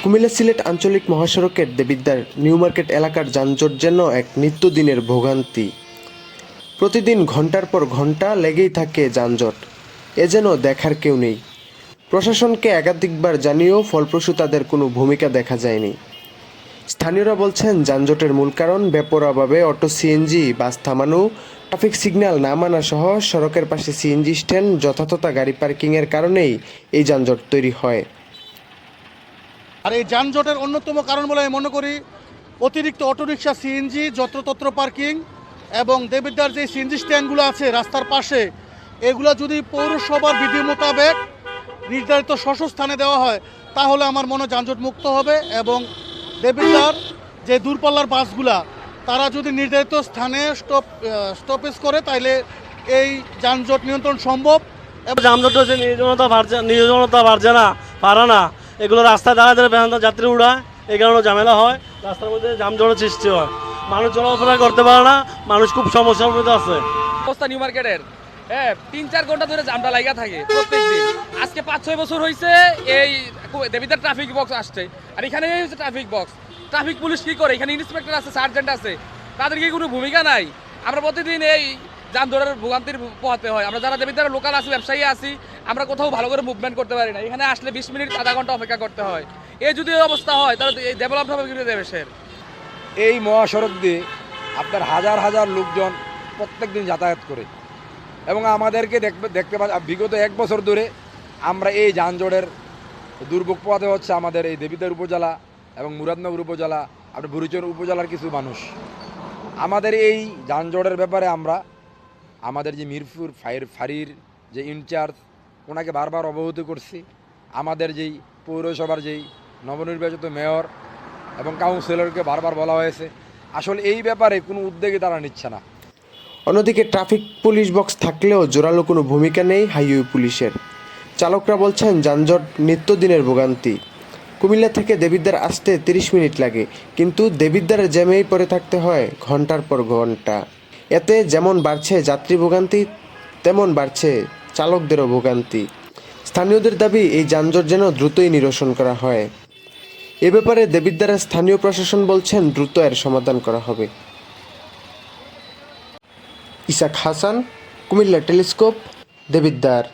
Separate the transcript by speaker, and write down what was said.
Speaker 1: কুমিল্লা সিলেট আঞ্চলিক মহাসড়কের Debidwar new market এলাকার যানজট যেন এক নিত্যদিনের ভোগান্তি। প্রতিদিন ঘন্টার পর ঘন্টা লেগেই থাকে যানজট। এ যেন দেখার কেউ নেই। প্রশাসনকে একাধিকবার জানিয়েও ফলপ্রসূ তাদের কোনো ভূমিকা দেখা যায়নি। স্থানীয়রা বলছেন যানজটের মূল কারণ বেপরোয়াভাবে অটো সিএনজি বাস থামানো, ট্রাফিক সিগন্যাল না মানা সহ সড়কের পাশে সিএনজি স্ট্যান্ড, যথাযথ গাড়ি পার্কিংয়ের কারণেই এই যানজট তৈরি হয়।
Speaker 2: আর এই যানজটের অন্যতম কারণ বলে আমি মনে করি অতিরিক্ত অটোরিকশা, সিএনজি, যত্রতত্র পার্কিং এবং দেবিদ্বার যে সিএনজি স্ট্যান্ডগুলো আছে রাস্তার পাশে, এগুলো যদি পৌরসভার বিধি মোতাবেক নির্ধারিত স্থানে দেওয়া হয় তাহলে আমার মনে হয় যানজট মুক্ত হবে। এবং দেবিদ্বার যে দূরপাল্লার বাসগুলা তারা যদি নির্ধারিত স্থানে স্টপেজ করে তাহলে এই যানজট নিয়ন্ত্রণ সম্ভব।
Speaker 3: যানজট হচ্ছে নির্জনতা বাড়ছে না, পারে না, এগুলো রাস্তায় দাঁড়ায় দাঁড়ায় যাত্রী উড়ায়, এই কারণে ঝামেলা হয়, রাস্তার মধ্যে যানজটের সৃষ্টি হয়, মানুষ চলাফেরা করতে পারে না, মানুষ খুব সমস্যার মধ্যে আছে।
Speaker 4: অবস্থা নিউ মার্কেটের 3-4 ঘন্টা ধরে জামটা লাগা থাকে প্রত্যেকদিন। আজকে 5-6 বছর হয়েছে এই দেবিদ্বার ট্রাফিক বক্স আসছে, আর এখানে হচ্ছে ট্রাফিক বক্স। ট্রাফিক পুলিশ কি করে? এখানে ইন্সপেক্টর আছে, সার্জেন্ট আছে, তাদের কি কোনো ভূমিকা নাই? আমরা প্রতিদিন এই যানজটের ভোগান্তির পোহাতে হয়। আমরা যারা দেবিদ্বারের লোকাল আছি, ব্যবসায়ী আছি, আমরা কোথাও ভালো করে মুভমেন্ট করতে পারি না। এখানে আসলে 20 মিনিট আধা ঘন্টা অপেক্ষা করতে হয়। এই যদি অবস্থা হয় তাহলে এই ডেভেলপ হবে কিন্তু দেশের।
Speaker 5: এই মহাসড়ক দিয়ে আপনার হাজার হাজার লোকজন প্রত্যেক দিন যাতায়াত করে এবং আমাদেরকে দেখতে বিগত 1 বছর ধরে আমরা এই যানজটের দুর্ভোগ পোহাতে হচ্ছে আমাদের এই দেবিদ্বার উপজেলা এবং মুরাদনগর উপজেলা, আপনার বুড়িচর উপজেলার কিছু মানুষ। আমাদের এই যানজটের ব্যাপারে আমরা আমাদের যে মিরপুর ফাঁড়ির যে ইনচার্জ, ওনাকে বারবার অবগত করছি। আমাদের যেই পৌরসভার যেই নবনির্বাচিত মেয়র এবং কাউন্সিলরকে বারবার বলা হয়েছে, আসলে এই ব্যাপারে কোনো উদ্যোগই তারা নিচ্ছে না।
Speaker 1: অন্যদিকে ট্রাফিক পুলিশ বক্স থাকলেও জোরালো কোনো ভূমিকা নেই হাইওয়ে পুলিশের। চালকরা বলছেন যানজট নিত্যদিনের ভোগান্তি। কুমিল্লা থেকে দেবিদ্বার আসতে 30 মিনিট লাগে, কিন্তু দেবিদ্বারের জ্যামেই পড়ে থাকতে হয় ঘন্টার পর ঘন্টা। এতে যেমন বাড়ছে যাত্রী ভোগান্তি, তেমন বাড়ছে চালকদেরও ভোগান্তি। স্থানীয়দের দাবি এই যানজট যেন দ্রুতই নিরসন করা হয়। এ ব্যাপারে দেবিদ্বারের স্থানীয় প্রশাসন বলছেন দ্রুত এর সমাধান করা হবে। ইসাক হাসান, কুমিল্লা টেলিস্কোপ, দেবিদ্বার।